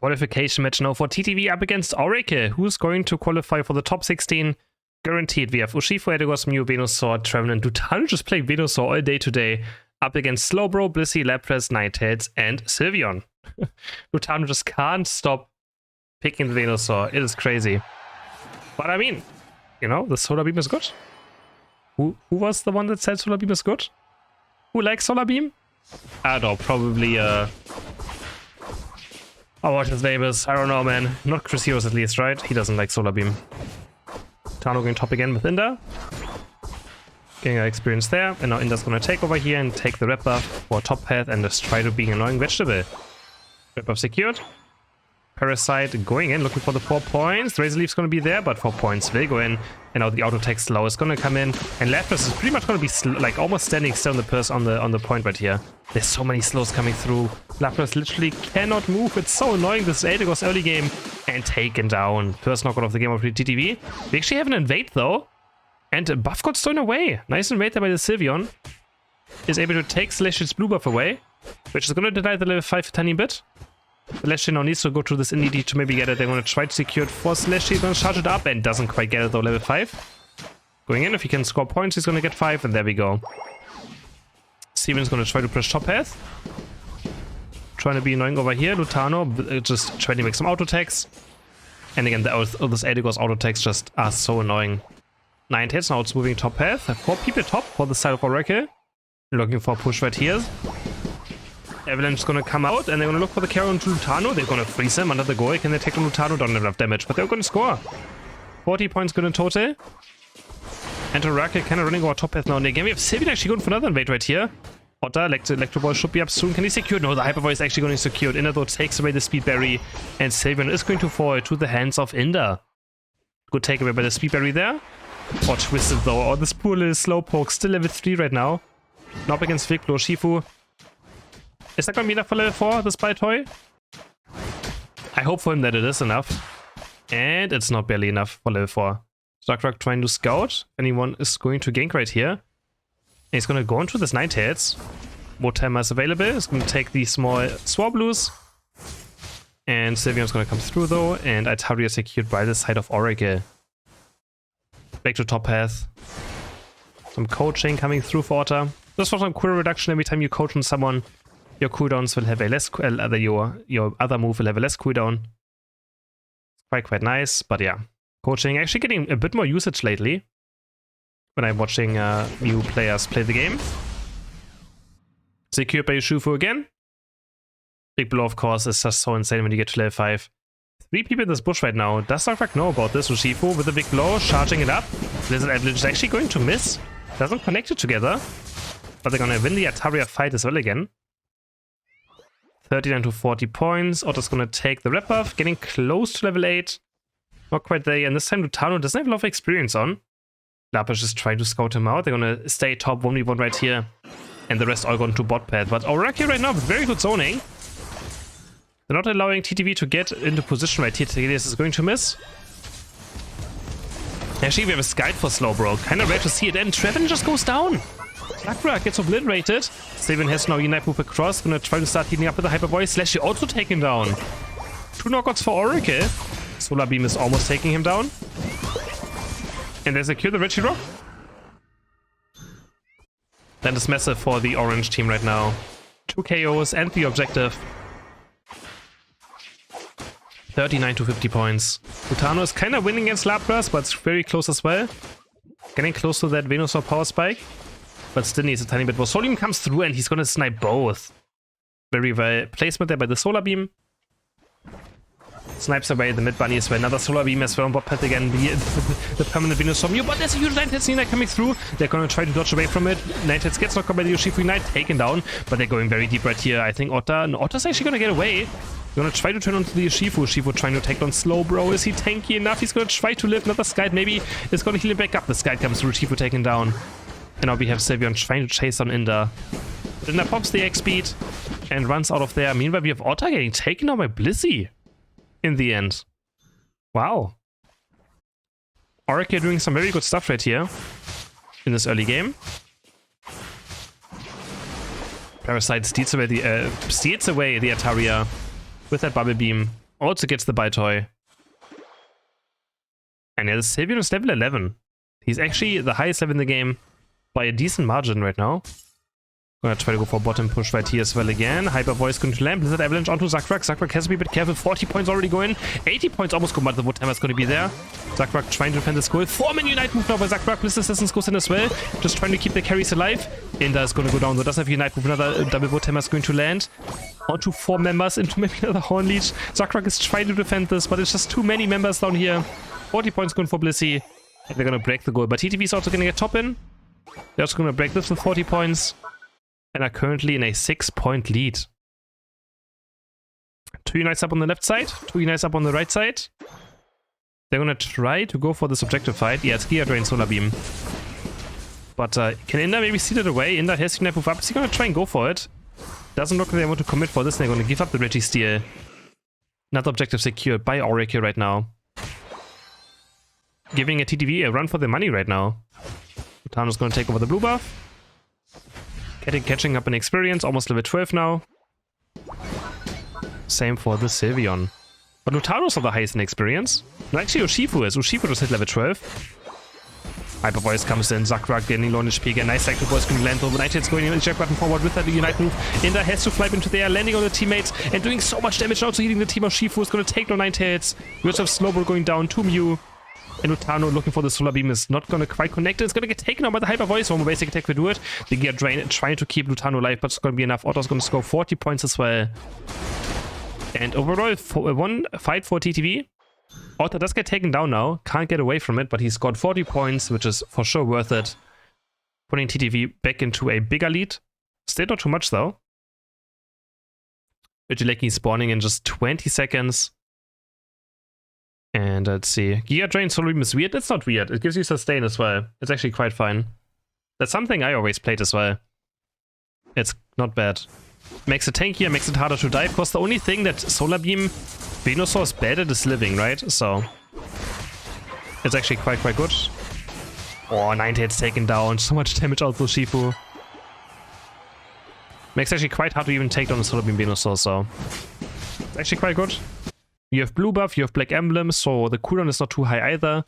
Qualification match now for TTV up against Oracle. Who's going to qualify for the top 16? Guaranteed. We have Urshifu, Edegos, Mew, Venusaur, Trevenant, and Dutano just playing Venusaur all day today. Up against Slowbro, Blissey, Lapras, Ninetales, and Sylveon. Dutano just can't stop picking the Venusaur. It is crazy. But I mean, you know, the Solar Beam is good. Who was the one that said Solar Beam is good? Who likes Solar Beam? I don't know, probably, oh, what his name is. I don't know, man. Not CrisHeroes at least, right? He doesn't like Solar Beam. Tano going top again with Inda. Getting our experience there. And now Inda's gonna take over here and take the Rep Buff for top path and just try to be an annoying vegetable. Rep Buff secured. Parasite going in, looking for the 4 points. Razor Leaf's gonna be there, but 4 points will go in. And now the auto attack slow is gonna come in. And Lapras is pretty much gonna be like almost standing still on the point right here. There's so many slows coming through. Lapras literally cannot move. It's so annoying. This Edegos early game and taken down. First knockout of the game of TTV. We actually have an invade though. And buff got stolen away. Nice invade there by the Sylveon. Is able to take Celestial's blue buff away, which is gonna deny the level 5 a tiny bit. Celestial now needs to go through this Indeedee to maybe get it. They're going to try to secure it for Celestial. He's going to charge it up and doesn't quite get it though, level 5. Going in, if he can score points, he's going to get 5, and there we go. Steven's going to try to push top path. Trying to be annoying over here. Lutano just trying to make some auto attacks. And again, this Edegos auto attacks just are so annoying. 9 hits, now it's moving top path. 4 people top for the side of Oracle. Looking for a push right here. Avalanche is gonna come out and they're gonna look for the carry on Lutano. They're gonna freeze him under the goal. Can they take on Lutano? Don't have enough damage, but they're gonna score. 40 points good in total. And Oracle kind of running over top path now in the game. We have Sylveon actually going for another invade right here. Otter, Electro Ball should be up soon. Can he secure? No, the Hyper Voice is actually going to secure it. Inda though takes away the Speed Berry, and Sylveon is going to fall to the hands of Inda. Good takeaway by the Speed Berry there. Oh, twisted though. Oh, this poor little Slowpoke, still level 3 right now. Now up against Viglo, Urshifu. Is that gonna be enough for level 4, the Spy Toy? I hope for him that it is enough. And it's not barely enough for level 4. Darkrock trying to scout. Anyone is going to gank right here. And he's gonna go into this Ninetales. More time is available. He's gonna take the small Swablues. And Sylveon's gonna come through though. And Altaria secured by the side of Oracle. Back to top path. Some coaching coming through for Otter. Just for some cooldown reduction every time you coach on someone. Your cooldowns will have a less, your other move will have a less cooldown. Quite nice, but yeah. Coaching actually getting a bit more usage lately. When I'm watching new players play the game. Secured by Urshifu again. Big Blow, of course, is just so insane when you get to level 5. 3 people in this bush right now. Does Darkrock know about this? Urshifu with a Big Blow, charging it up. Blizzard Avalanche is actually going to miss. Doesn't connect it together. But they're gonna win the Altaria fight as well again. 39 to 40 points. Otto's gonna take the Rep Buff, getting close to level 8. Not quite there, and this time Lutano doesn't have a lot of experience on. Lapras just trying to scout him out. They're gonna stay top 1v1 right here. And the rest all gone to bot path. But Oracle right now with very good zoning. They're not allowing TTV to get into position right here. This is going to miss. Actually, we have a Skite for Slowbro. Kinda rare to see it, and Trevenant just goes down. Darkrock gets obliterated. Sylveon has now Unite move across. Gonna try to start healing up with the Hyper Voice. Slash also take him down. 2 knockouts for Oracle. Solar Beam is almost taking him down. And they secure the Regirock. That is massive for the orange team right now. 2 KOs and the objective. 39 to 50 points. Lutano is kind of winning against Lapras, but it's very close as well. Getting close to that Venusaur power spike. But still needs a tiny bit more. Solar Beam comes through and he's gonna snipe both. Very well placement there by the Solar Beam. Snipes away the mid bunny as well. Another Solar Beam as well on bot path again. The permanent Venusaur Mew. But there's a huge Ninetales Unite coming through. They're gonna try to dodge away from it. Ninetales gets knocked out by the Urshifu Unite, taken down. But they're going very deep right here. I think Otter's actually gonna get away. They're gonna try to turn onto the Urshifu. Urshifu trying to take down Slowbro. Is he tanky enough? He's gonna try to live. Another Skite maybe is gonna heal him back up. The Skite comes through. Urshifu taken down. And now we have Sylveon trying to chase on Inda. But Inda pops the X speed and runs out of there. Meanwhile, we have Otter getting taken down by Blissey in the end. Wow. Oracle doing some very good stuff right here in this early game. Parasite steals away the Altaria with that Bubble Beam. Also gets the Bite Toy. And yeah, the Sylveon is level 11. He's actually the highest level in the game by a decent margin right now. Gonna try to go for bottom push right here as well again. Hyper Voice going to land. Blizzard Avalanche onto Zakrak. Zakrak has to be a bit careful. 40 points already going. 80 points almost go, but the Wood Hammer is going to be there. Zakrak trying to defend the skull. 4-man Unite move now by Zakrak. Blizzard Assistance goes in as well. Just trying to keep the carries alive. Inda is going to go down. So does have Unite move. Another double Wood Hammer is going to land. Onto 4 members. Into maybe another Horn Leech. Zakrak is trying to defend this, but it's just too many members down here. 40 points going for Blissey. And they're going to break the goal. But TTV is also going to get top in. They're also going to break this with 40 points. And are currently in a 6-point lead. 2 Unites up on the left side, 2 Unites up on the right side. They're gonna try to go for this objective fight. Yeah, it's Giga Drain Solar Beam. But can Inda maybe steal it away? Inda has Unite move up. Is he gonna try and go for it? Doesn't look like they want to commit for this. They're gonna give up the Reggie Steal. Another objective secured by Oracle right now. Giving a TTV a run for the money right now. Thanos gonna take over the blue buff. Catching up in experience, almost level 12 now. Same for the Sylveon. But Lutaro's are the highest in experience. No, actually Urshifu is. Urshifu just hit level 12. Hyper Voice comes in, Zakrak getting low HP again. Nice Cycle Voice going to land over. Nighthead's going in, eject button forward with that Unite move. Inda has to fly into the air, landing on the teammates and doing so much damage. Also hitting the team of Urshifu is going to take no Nightheads. We also have Slowbro going down to Mew. And Utano looking for the Solar Beam is not going to quite connect. It's going to get taken out by the Hyper Voice. One more basic attack will do it. The Gear Drain trying to keep Lutano alive, but it's going to be enough. Otto's going to score 40 points as well. And overall, one fight for TTV. Otto does get taken down now. Can't get away from it, but he scored 40 points, which is for sure worth it. Putting TTV back into a bigger lead. Still not too much though. Vigileki spawning in just 20 seconds. And let's see. Giga Drain Solar Beam is weird. It's not weird. It gives you sustain as well. It's actually quite fine. That's something I always played as well. It's not bad. Makes it tankier, makes it harder to die. Of course, the only thing that Solar Beam Venusaur is bad at is living, right? So it's actually quite good. Oh, 9 hits taken down. So much damage out to Shifu. Makes it actually quite hard to even take down the Solar Beam Venusaur, so it's actually quite good. You have blue buff, you have black emblem, so the cooldown is not too high either.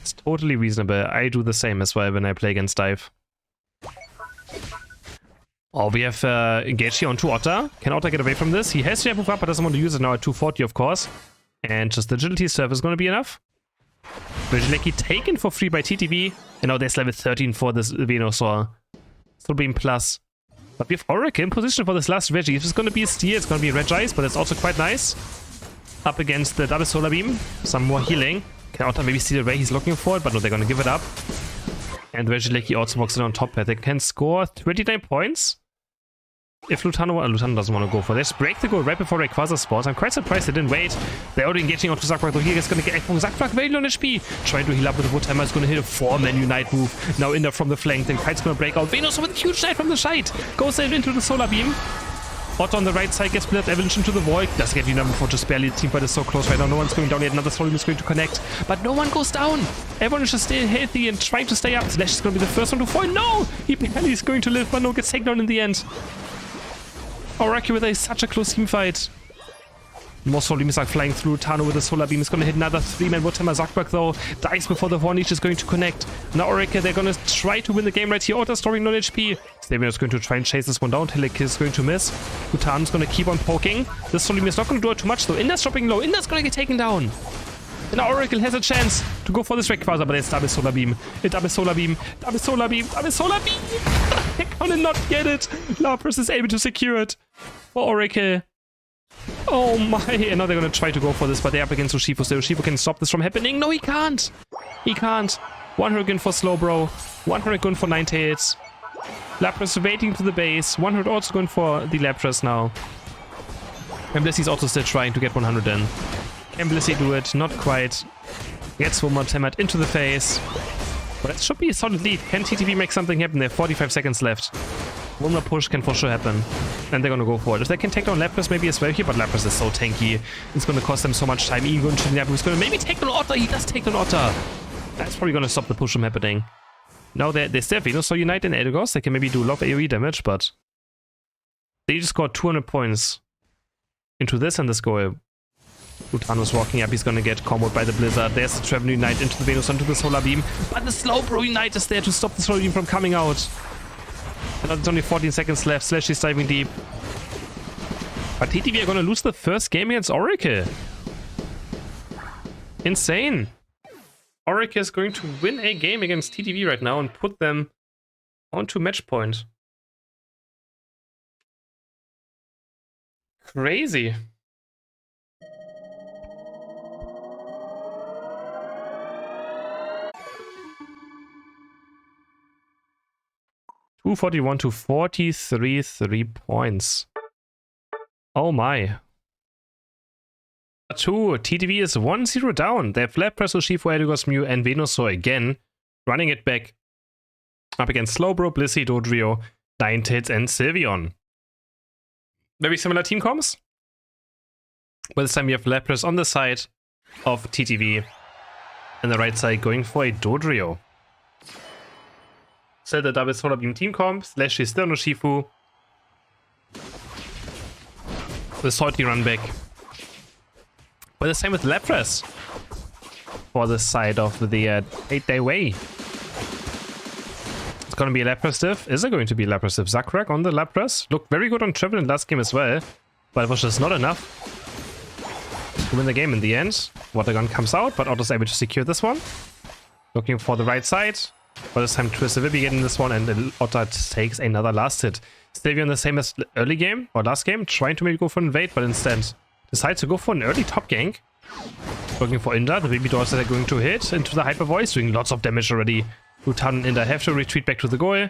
It's totally reasonable. I do the same as well when I play against Dive. Oh, we have engaged here onto Otta. Can Otta get away from this? He has to move up, but doesn't want to use it now at 240, of course. And just the agility surf is going to be enough. Vigileki taken for free by TTV. And now there's level 13 for this Venusaur. Solar Beam Plus. But we have Oracle in position for this last Reggie. It's going to be a steal, it's going to be a Regice, but it's also quite nice. Up against the double Solar Beam. Some more healing. Can Otta maybe steal away? He's looking for it, but no, they're going to give it up. And Vigileki also walks in on top here. They can score 29 points. If Lutano doesn't want to go for this. Break the goal right before Rayquaza spawns. I'm quite surprised they didn't wait. They're already engaging onto Zakrak. So here is going to get from Zakrak very low on HP. Trying to heal up with the Wood Hammer. Is going to hit a 4-man Unite move. Now in there from the flank. Then Kite's going to break out. Venus with a huge Knight from the side. Goes into the Solar Beam. Otto on the right side gets split. Avalanche into the void. Does get Unite move for just barely. The team fight is so close right now. No one's going down yet. Another Solar Beam is going to connect. But no one goes down. Everyone is just staying healthy and trying to stay up. Slash is going to be the first one to fall. No! He barely is going to live, but no gets taken down in the end. Oracle with such a close team fight. More Solar Beams are flying through. Tano with a Solar Beam is going to hit another 3-man Wood Hammer. Zakrak though dies before the Horn Leech is going to connect. Now Oracle, they're going to try to win the game right here. Otto storing non HP. Sylveon is going to try and chase this one down. Hillik is going to miss. Utano's going to keep on poking. This Solar Beam is not going to do it too much though. Inda's dropping low. Inda's going to get taken down. And now Oracle has a chance to go for this Rayquaza, but it's double Solar Beam. Double Solar Beam. Double Solar Beam. Double Solar Beam. They're gonna not get it. Lapras is able to secure it for Oracle. Oh my. And now they're gonna try to go for this, but they're up against Urshifu. So Urshifu can stop this from happening. No, he can't. He can't. 100 for Slowbro. 100 for Ninetales. Lapras waiting to the base. 100 also going for the Lapras now. And Blissey's also still trying to get 100 in. Can Blissey do it? Not quite. Gets one more Temet into the face. But it should be a solid lead. Can TTV make something happen? They have 45 seconds left. One more push can for sure happen. And they're gonna go for it. If they can take down Lapras maybe as well here, but Lapras is so tanky. It's gonna cost them so much time. Even going to the He's gonna maybe take down Otta. He does take down Otta. That's probably gonna stop the push from happening. Now they still have Venusaur Unite and Eldegoss. They can maybe do a lot of AoE damage, but they just got 200 points into this and this goal. Utano's walking up, he's gonna get comboed by the Blizzard. There's the Traveling Unite into the Venus, onto the Solar Beam. But the Slowbro Unite is there to stop the Solar Beam from coming out. And there's only 14 seconds left. Slash is diving deep. But TTV are gonna lose the first game against Oracle. Insane. Oracle is going to win a game against TTV right now and put them onto match point. Crazy. $241 to 43 3 points. Oh my. 2. TTV is 1-0 down. They have Lab Press, Urshifu, Eldegoss, Mew, and Venusaur again. Running it back. Up against Slowbro, Blissey, Dodrio, Ninetales, and Sylveon. Very similar team comps. But this time we have Lab Press on the side of TTV. And the right side going for a Dodrio. So the double Solar Beam team comp. Slash is still no Urshifu. The salty run back. But the same with Lapras for the side of the 8-day way. It's going to be a Lapras diff. Is it going to be a Lapras diff? Zakrak on the Lapras. Looked very good on Travel in last game as well. But it was just not enough to win the game in the end. Watergun comes out, but Otto's able to secure this one. Looking for the right side. But this time Twister will be getting this one, and Otto takes another last hit. Sylveon the same as early game, or last game, trying to maybe go for an invade, but instead decides to go for an early top gank. Looking for Inda, the baby dolls that are going to hit into the Hyper Voice, doing lots of damage already. Lutan and Inda have to retreat back to the goal.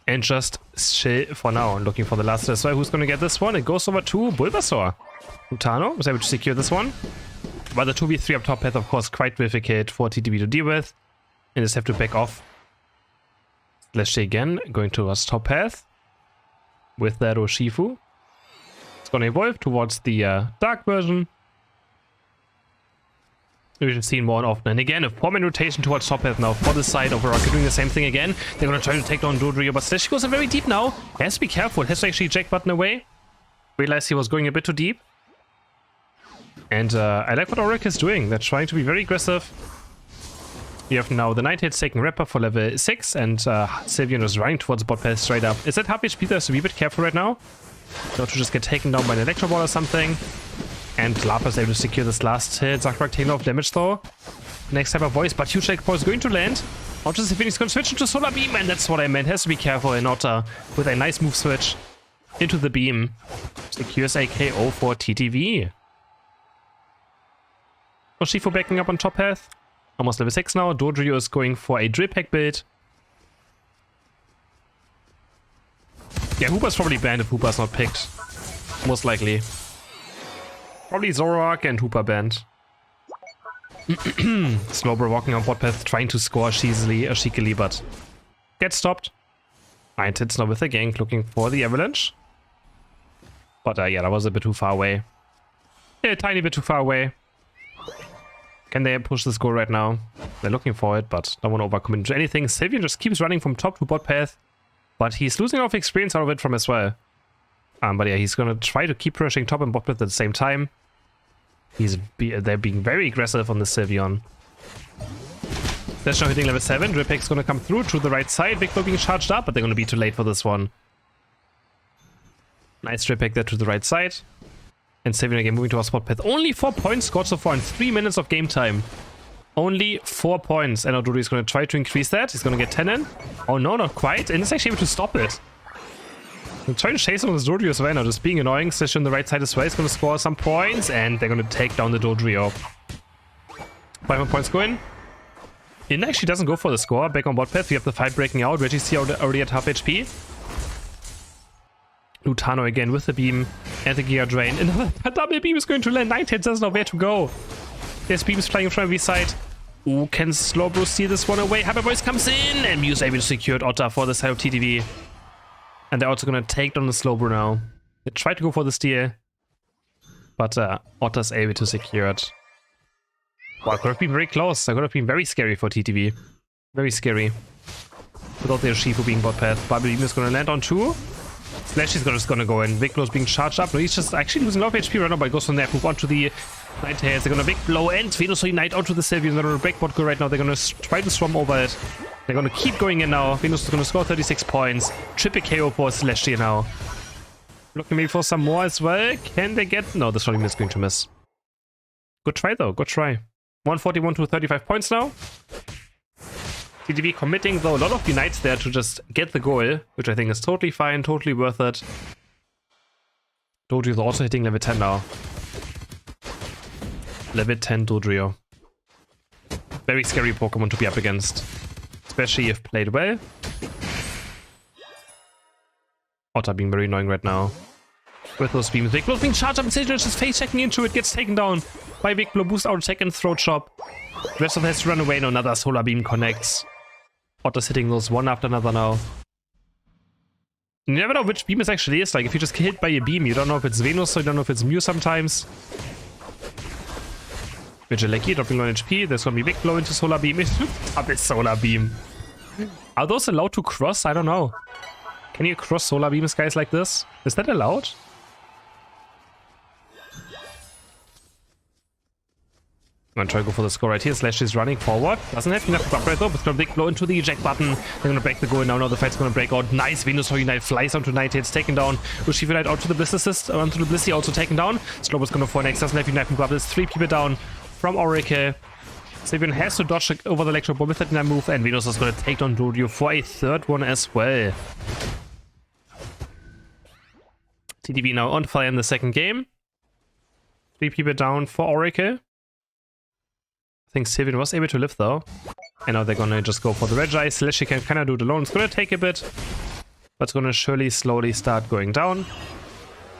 And just chill for now. And looking for the last as well. Who's going to get this one? It goes over to Bulbasaur. Lutano was able to secure this one. But the 2v3 up top path, of course, quite difficult for TTV to deal with. And just have to back off. Slash again, going towards top path. With that Urshifu. It's going to evolve towards the dark version. We've seen more often. And again, a 4-man rotation towards top path now for the side of Rocket, doing the same thing again. They're going to try to take down Dodrio, but Slash goes in very deep now. Has to be careful. Has to actually eject button away. Realized he was going a bit too deep. And I like what Auric is doing. They're trying to be very aggressive. We have now the Ninetales taking Rapper for level 6, and Sylveon is running towards bot path straight up. Is that half HP? There has to be a bit careful right now. Not to just get taken down by an Electro Ball or something. And Lapa is able to secure this last hit. Zakrak taking off damage though. Next Hyper Voice, but huge Checkpoint is going to land. Otter is going to switch into Solar Beam, and that's what I meant. Has to be careful. And Otter with a nice move switch into the beam secures a KO for TTV. Urshifu backing up on top path. Almost level 6 now. Dodrio is going for a Drill Pack build. Yeah, Hooper's probably banned if Hooper's not picked. Most likely. Probably Zoroark and Hooper banned. Slowbro walking on bot path, trying to score cheekily, but gets stopped. Ninetales now with the gank, looking for the Avalanche. But yeah, that was a bit too far away. Yeah, a tiny bit too far away. Can they push this goal right now? They're looking for it, but don't want to overcommit to anything. Sylveon just keeps running from top to bot path, but he's losing a lot of experience out of it from as well. But yeah, he's gonna try to keep pushing top and bot path at the same time. They're being very aggressive on the Sylveon. That's now hitting level 7. Drill Pack's gonna come through to the right side. Big Blow being charged up, but they're gonna be too late for this one. Nice Drill Pack there to the right side. And Sylveon again moving to our spot path. Only 4 points scored so far in 3 minutes of game time. Only 4 points. And Odori is going to try to increase that. He's going to get 10 in. Oh no, not quite. And he's actually able to stop it. I'm trying to chase on this Dodrio as well now, just being annoying. Slash on the right side as well. He's going to score some points. And they're going to take down the Dodrio. 5 more points go in. In actually doesn't go for the score. Back on bot path. We have the fight breaking out. Reggie already at half HP. Lutano again with the beam and the Giga Drain. Another double beam is going to land. Ninetales doesn't know where to go. There's beams flying from every side. Ooh, can Slowbro steal this one away? Hyper Voice comes in, and Mew's able to secure Otter for the side of TTV. And they're also going to take down the Slowbro now. They try to go for the steal, but Otter's able to secure it. Wow, it could have been very close. That could have been very scary for TTV. Very scary. Without the Urshifu being bot path. Bubble Beam is going to land on 2. Slash is just gonna go in. Viclo's being charged up. No, he's just actually losing a lot of HP right now, but he goes from there. Move on to the Knight Tails. They're gonna big blow and Venusaur Unite onto the Sylveon. They're gonna break bot go right now. They're gonna try to swarm over it. They're gonna keep going in now. Venus is gonna score 36 points. Triple KO for Slash here now. Looking maybe for some more as well. Can they get... No, this Rolling is going to miss. Good try though. Good try. 141 to 35 points now. TTV committing though a lot of Unites there to just get the goal, which I think is totally fine, totally worth it. Dodrio is also hitting level 10 now. Level 10 Dodrio. Very scary Pokemon to be up against. Especially if played well. Otter being very annoying right now. With those beams. Viclo being charged up and Sage just face checking into it, gets taken down by Viclo. Boost out attack and throat chop. Rest of has to run away. No, another solar beam connects. Otter's hitting those one after another now. You never know which beam it actually is. Like, if you just get hit by a beam, you don't know if it's Venus, so you don't know if it's Mew sometimes. Vigileki dropping low HP. There's gonna be big blow into solar beam. Double solar beam. Are those allowed to cross? I don't know. Can you cross solar beams, guys, like this? Is that allowed? I'm gonna try to go for the score right here. Slash is running forward. Doesn't have enough to upgrade though, but it's gonna big blow into the eject button. They're gonna break the goal now. Now the fight's gonna break out. Nice Venusaur Unite flies onto Night. It's taken down. Urshifu Unite out to the Bliss Assist. Onto the Blissey also taken down. Slowbro's gonna fall next. Doesn't have Unite from Bubbles. 3 people down from Oracle. Sylveon has to dodge over the Electro Ball with that move, and Venus is gonna take down Dodrio for a third one as well. TTV now on fire in the second game. 3 people down for Oracle. I think Sylveon was able to live though. And now they're gonna just go for the Regi. Slash can kinda do it alone. It's gonna take a bit, but it's gonna surely slowly start going down.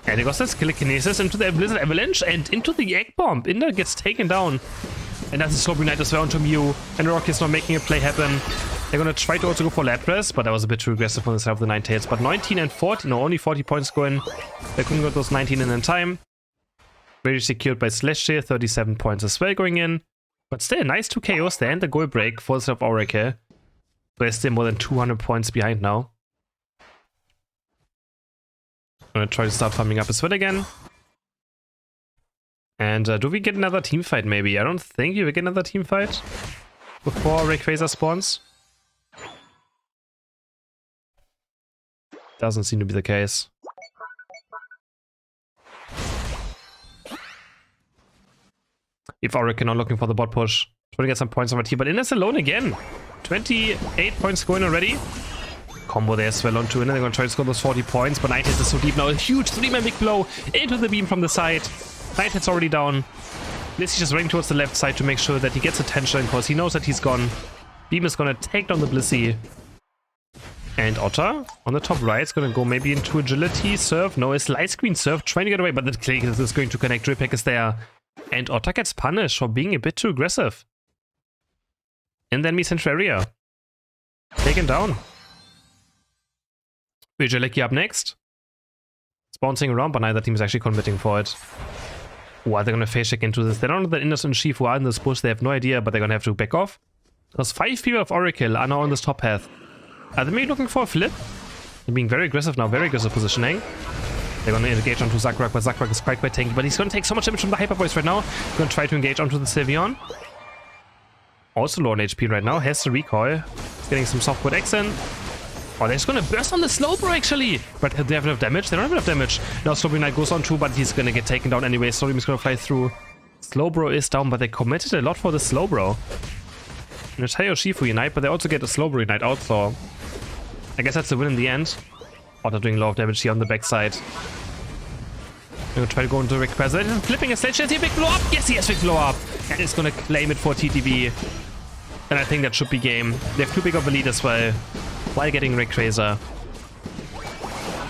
And it goes this Telekinesis into the Blizzard Avalanche and into the Egg Bomb. Inder gets taken down. And that's a Slow Unite as well onto Mew. And Rock is not making a play happen. They're gonna try to also go for Lapras, but that was a bit too aggressive on the side of the Ninetales. But 19 and 40, no, only 40 points going. They couldn't get those 19 in time. Very secured by Slash here, 37 points as well going in. But still, nice 2 KOs there and the goal break for the side of Oracle. They're still more than 200 points behind now. I'm gonna try to start farming up as well again. And do we get another team fight maybe? I don't think you will get another team fight before Rayquaza spawns. Doesn't seem to be the case. If Oracle not looking for the bot push, trying to get some points over here, but Inner's alone again. 28 points going already. Combo there as well on 2, and they're gonna try to score those 40 points, but Nighthead is so deep now. A huge 3-man big blow into the beam from the side. Nighthead's already down. Blissey just running towards the left side to make sure that he gets attention, because he knows that he's gone. Beam is gonna take down the Blissey. And Otter on the top right is gonna go maybe into agility serve. No, it's light screen serve, trying to get away, but the click is going to connect. Drillpack is there. And Otter gets punished for being a bit too aggressive. And then Central area. Taken down. Vigileki up next. It's bouncing around, but neither team is actually committing for it. Oh, are they gonna face check into this? They don't know that Innes and Shifu are in this bush. They have no idea, but they're gonna have to back off. Because 5 people of Oracle are now on this top path. Are they maybe looking for a flip? They're being very aggressive now, very aggressive positioning. They're gonna engage onto Zakrak, but Zakrak is quite tanky. But he's gonna take so much damage from the Hyper Voice right now. He's gonna try to engage onto the Sylveon. Also low on HP right now, has the recoil. He's getting some softwood X in. Oh, they're just gonna burst on the Slowbro actually! But they have enough damage? They don't have enough damage. Now Slowbro Knight goes on too, but he's gonna get taken down anyway. Slowbro is gonna fly through. Slowbro is down, but they committed a lot for the Slowbro. And it's Shifu Unite, but they also get a Slowbro Unite out, so I guess that's the win in the end. Oh, they're doing a lot of damage here on the backside. I'm gonna try to go into Rayquaza. Flipping a stage. Has he a big blow up? Yes, he has a big blow up. And it's gonna claim it for TTV. And I think that should be game. They have too big of a lead as well, while getting Rayquaza.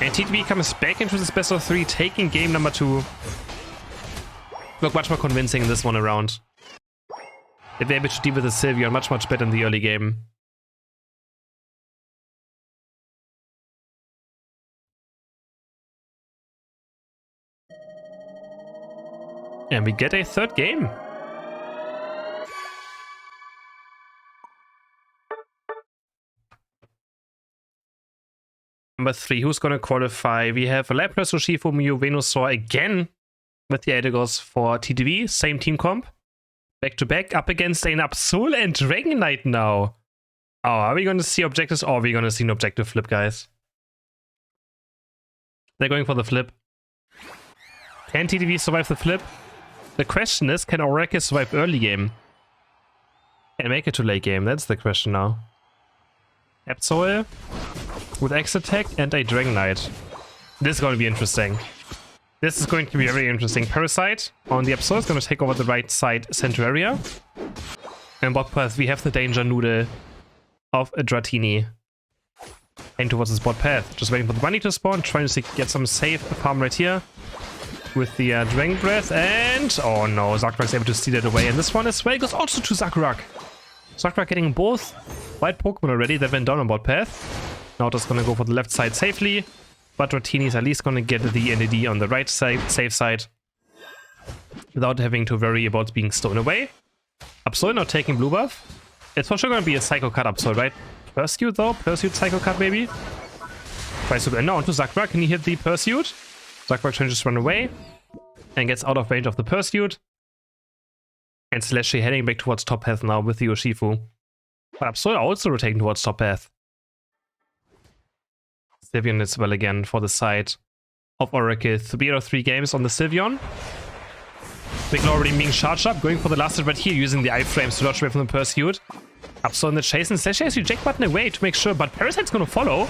And TTV comes back into this best of 3, taking game number 2. Look much more convincing this one around. If they're able to deal with the Sylveon much better in the early game. And we get a third game. Number 3, who's gonna qualify? We have Lapras, Urshifu, Mew, Venusaur again with the Eldegoss for TTV. Same team comp. Back to back up against an Absol and Dragonite now. Oh, are we gonna see objectives or are we gonna see an objective flip, guys? They're going for the flip. Can TTV survive the flip? The question is, can Oracle survive early game? And make it to late game? That's the question now. Absol with X attack and a Dragonite. This is going to be interesting. This is going to be very interesting. Parasite on the Absol is going to take over the right side center area. And bot path, we have the Danger Noodle of a Dratini. Heading towards the bot path. Just waiting for the bunny to spawn, trying to get some safe farm right here. With the Dragon Breath, and oh no, Zakurak's able to steal it away. And this one as well goes also to Zakurak. Zakurak getting both white Pokemon already that went down on bot path. Now just gonna go for the left side safely, but Dratini is at least gonna get the NDD on the right side, safe side, without having to worry about being stolen away. Absol not taking blue buff. It's for sure gonna be a Psycho Cut Absol, right? Pursuit though? Pursuit Psycho Cut maybe? Tries to go now onto Zakurak. Can he hit the Pursuit? Zakurak tries to just run away and gets out of range of the Pursuit. And Slashy heading back towards top path now with the Urshifu. But Absol also rotating towards top path. Sylveon as well again for the side of Oracle. 3 out of 3 games on the Sylveon. Big Claw already being charged up, going for the last hit right here, using the iframes to dodge away from the Pursuit. Absol in the chase, and Slashy has the eject button away to make sure, but Parasite's gonna follow.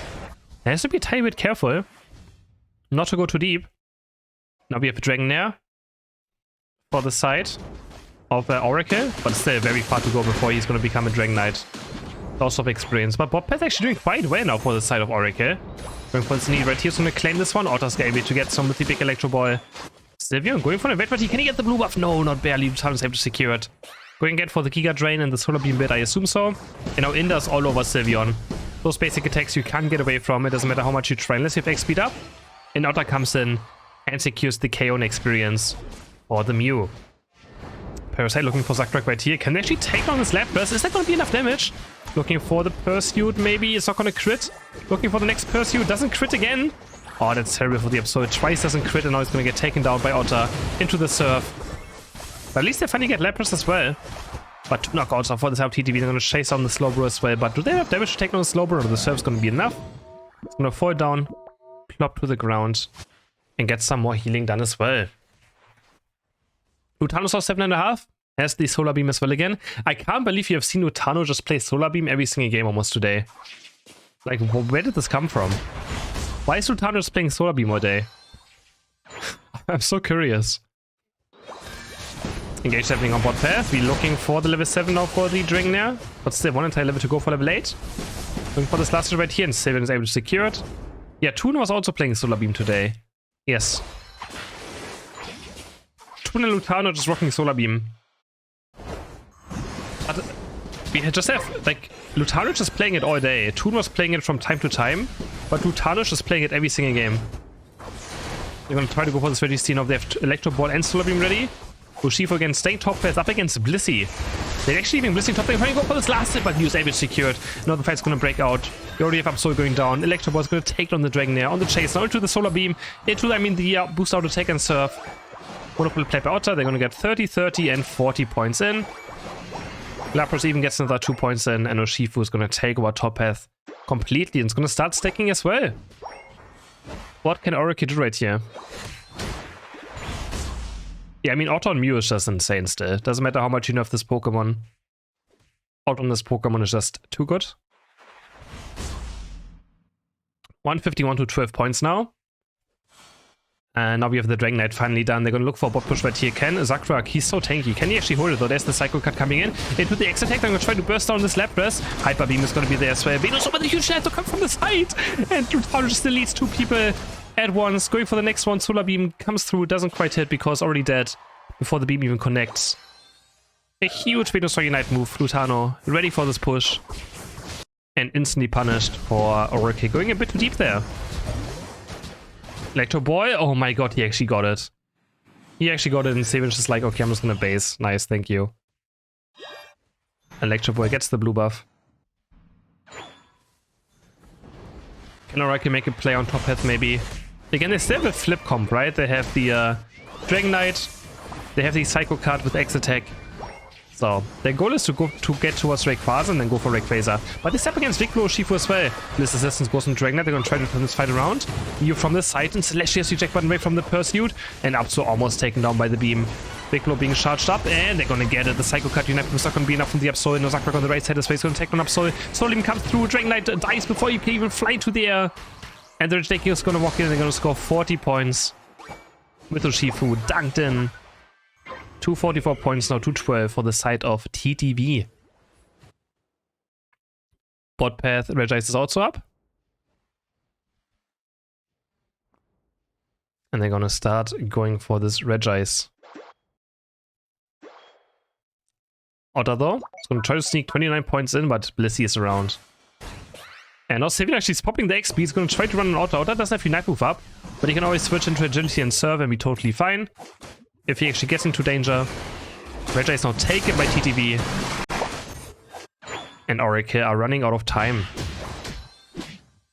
He has to be a tiny bit careful not to go too deep. Now we have a Dragonair for the side of Oracle, but still very far to go before he's gonna become a Dragonite. Lots of experience, but Bobpath's actually doing quite well now for the side of Oracle. Going for his knee right here, he's gonna claim this one. Otter's able to get some with the big Electro Ball. Sylveon going for the red, but can he get the blue buff? No, not barely. Lutanus able to secure it. Going again for the Giga Drain and the Solar Beam bit, I assume so. And now Inda's all over Sylveon. Those basic attacks you can't get away from. It doesn't matter how much you try unless you have X speed up. And Otter comes in and secures the KO experience for the Mew. Parasite looking for Zakurak right here. Can they actually take on this Lapras? Is that going to be enough damage? Looking for the Pursuit, maybe. It's not going to crit. Looking for the next Pursuit. Doesn't crit again. Oh, that's terrible for the episode. Twice doesn't crit, and now he's going to get taken down by Otter into the surf. But at least they finally get Lapras as well. But 2 knockouts are for this help TTV. They're going to chase down the Slowbro as well. But do they have damage to take on the Slowbro, or the surf's going to be enough? It's going to fall down, plop to the ground, and get some more healing done as well. Lutanus off 7.5. Has the Solar Beam as well again. I can't believe you have seen Lutano just play Solar Beam every single game almost today. Like, where did this come from? Why is Lutano just playing Solar Beam all day? I'm so curious. Engage happening on bot path. We're looking for the level 7 now for the Dragonair. But still, 1 entire level to go for level 8. Looking for this last right here, and Sylveon is able to secure it. Yeah, Toon was also playing Solar Beam today. Yes. Toon and Lutano just rocking Solar Beam. But we just have, like, Lutano just playing it all day. Toon was playing it from time to time, but Lutano just playing it every single game. They're gonna try to go for this ready scene of they have Electro Ball and Solar Beam ready. Urshifu again staying top path up against Blissey. They're actually even Blissey top path, trying to go for this last hit, but he was able to secure it. Now the fight's gonna break out. You already have Absol going down. Electro Ball is gonna take down the Dragonair on the chase. Now into the Solar Beam, into, the boost out attack and surf. Wonderful play by Otter. They're gonna get 30, 30, and 40 points in. Lapras even gets another 2 points in, and Urshifu is going to take over top path completely, and it's going to start stacking as well. What can Oracle do right here? Yeah, I mean, Otter on Mew is just insane still. Doesn't matter how much you know of this Pokemon. Otter on this Pokemon is just too good. 151 to 12 points now. And now we have the Dragonite finally done. They're going to look for a bot push right here. Can Zakurak, he's so tanky. Can he actually hold it though? There's the Psycho Cut coming in. Into the X attack. They're going to try to burst down this Lapras. Hyper Beam is going to be there as well. Venusaur with a huge chance to come from the side. And Lutano just deletes 2 people at once. Going for the next one. Solar Beam comes through. Doesn't quite hit because already dead before the beam even connects. A huge Venusaur Unite move. Lutano ready for this push. And instantly punished for Oracle. Going a bit too deep there. Electro Boy, oh my god, he actually got it. He actually got it, and Sylveon's just like, okay, I'm just gonna base. Nice, thank you. Electro Boy gets the blue buff. Can Oracle make a play on top path maybe? Again, they still have a flip comp, right? They have the Dragon Knight. They have the Psycho card with X attack. So their goal is to get towards Rayquaza and then go for Rayquaza. But they step against Viclo Shifu as well. Bliss Assistance goes on Dragon Knight. They're going to try to turn this fight around. You from the side and Slash the eject button away from the pursuit. And up to almost taken down by the beam. Viclo being charged up and they're going to get it. The Psycho card Unite was not going to be enough from the Absol. No Zakrak on the right side of space. Going to take on Absol. Solim comes through. Dragon Knight dies before you can even fly to the air. And the Ridiculous is going to walk in and they're going to score 40 points. With Urshifu dunked in. 244 points now, 212 for the side of TTV. Bot path, Regice is also up. And they're gonna start going for this Regice. Otter though, is gonna try to sneak 29 points in, but Blissey is around. And now Sylveon actually is popping the XP, he's gonna try to run an Otter. Otter doesn't have Unite move up, but he can always switch into Agility and Serve and be totally fine. If he actually gets into danger. Regice is now taken by TTV. And Oracle are running out of time.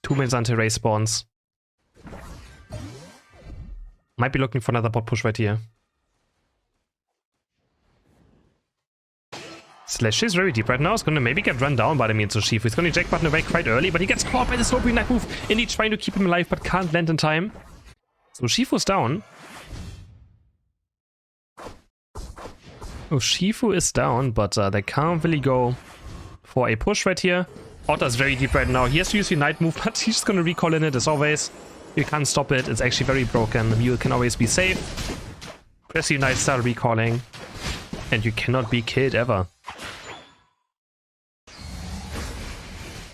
2 minutes until Ray spawns. Might be looking for another bot push right here. Slash is very deep right now. It's gonna maybe get run down by the Urshifu. He's gonna eject button away quite early, but he gets caught by the slow Unite move. Indeed trying to keep him alive, but can't land in time. So Urshifu's down. Urshifu is down, but they can't really go for a push right here. Otter's very deep right now. He has to use the Unite move, but he's just gonna recall in it as always. You can't stop it. It's actually very broken. The Mule can always be safe. Press Unite, start recalling. And you cannot be killed ever.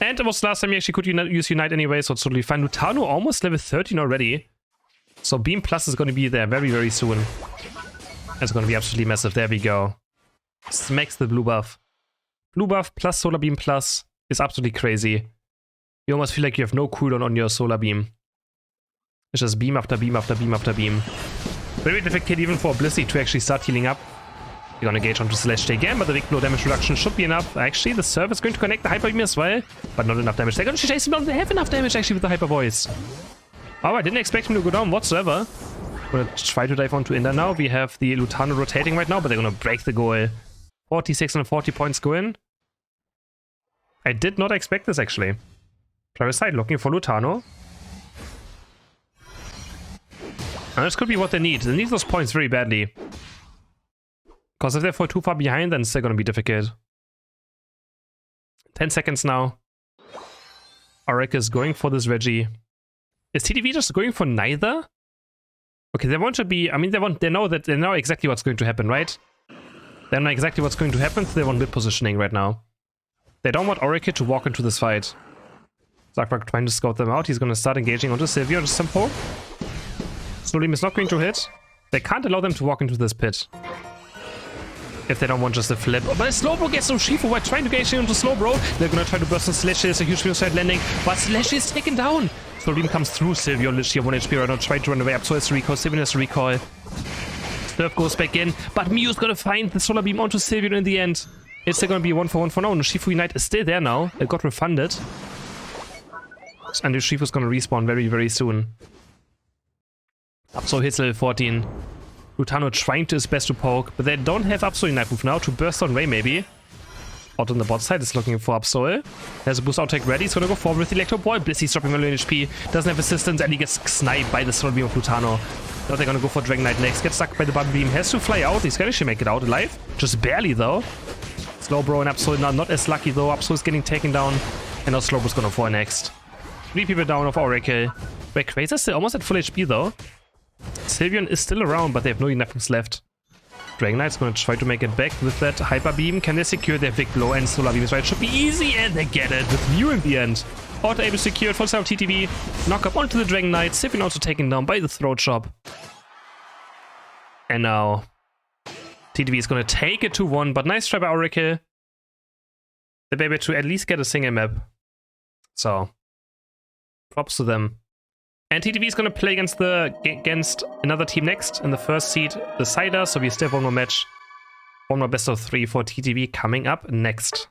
And it was the last time you actually could use Unite anyway, so it's totally fine. Lutano almost level 13 already. So Beam Plus is going to be there very, very soon. It's going to be absolutely massive. There we go. Smacks the blue buff. Blue buff plus Solar Beam Plus is absolutely crazy. You almost feel like you have no cooldown on your Solar Beam. It's just beam after beam after beam after beam. Very difficult even for Blissey to actually start healing up. You're gonna gauge onto Celeste again, but the big blow damage reduction should be enough. Actually, the Surf is going to connect the Hyper Beam as well, but not enough damage. They're gonna chase him down. They have enough damage actually with the Hyper Voice. Oh, I didn't expect him to go down whatsoever. Gonna try to dive onto Ender now. We have the Lutano rotating right now, but they're gonna break the goal. 46 and 40 points go in. I did not expect this actually. Private side looking for Lutano. And this could be what they need. They need those points very badly. Because if they fall too far behind, then it's still gonna be difficult. 10 seconds now. Aurek is going for this Reggie. Is TTV just going for neither? Okay, they want to be... I mean, they know exactly what's going to happen, right? They know exactly what's going to happen, so they want mid positioning right now. They don't want Oracle to walk into this fight. Zakrak trying to scout them out. He's going to start engaging onto Sylveon, just some poke. Snowbeam is not going to hit. They can't allow them to walk into this pit. If they don't want just a flip. Oh, but a Slowbro gets Urshifu while trying to engage into Slowbro. They're going to try to burst on Slash. It's a huge suicide landing, but Slash is taken down. Snowbeam comes through Sylveon, literally 1 HP right now, trying to run away up. So it's a recall. Sylveon has to recall. Surf goes back in, but Mew's going to find the Solar Beam onto Sylveon in the end. It's still going to be 1-for-1 for now. Urshifu Unite is still there now. It got refunded. And Urshifu's going to respawn very, very soon. Upso hits level 14. Lutano trying to his best to poke, but they don't have Upso Unite move now to burst on Ray maybe. Out on the bot side is looking for Upso. There's a boost outtake ready. He's going to go forward with the Electro Ball. Blissey's dropping 1 million HP. Doesn't have assistance and he gets sniped by the Solar Beam of Lutano. Now they're going to go for Dragon Knight next. Gets stuck by the Bubble Beam. Has to fly out. He's going to actually make it out alive. Just barely though. Slowbro and Upso now not as lucky though. Upso is getting taken down. And now Slowbro's going to fall next. 3 people down of Oracle. Rayquaza still almost at full HP though. Sylveon is still around, but they have no enough left. Dragon Knight's going to try to make it back with that Hyper Beam. Can they secure their big blow and Solar Beam? Right, should be easy, and they get it with Mew in the end. Auto able secured, full side of TTV. Knock up onto the Dragon Knight. Sylveon also taken down by the Throat Chop. And now TTV is going to take it to 1, but nice try by Oracle. They're able to at least get a single map. So, props to them. And TTV is going to play against another team next in the first seed, the Cider. So we still have 1 more match. 1 more best of 3 for TTV coming up next.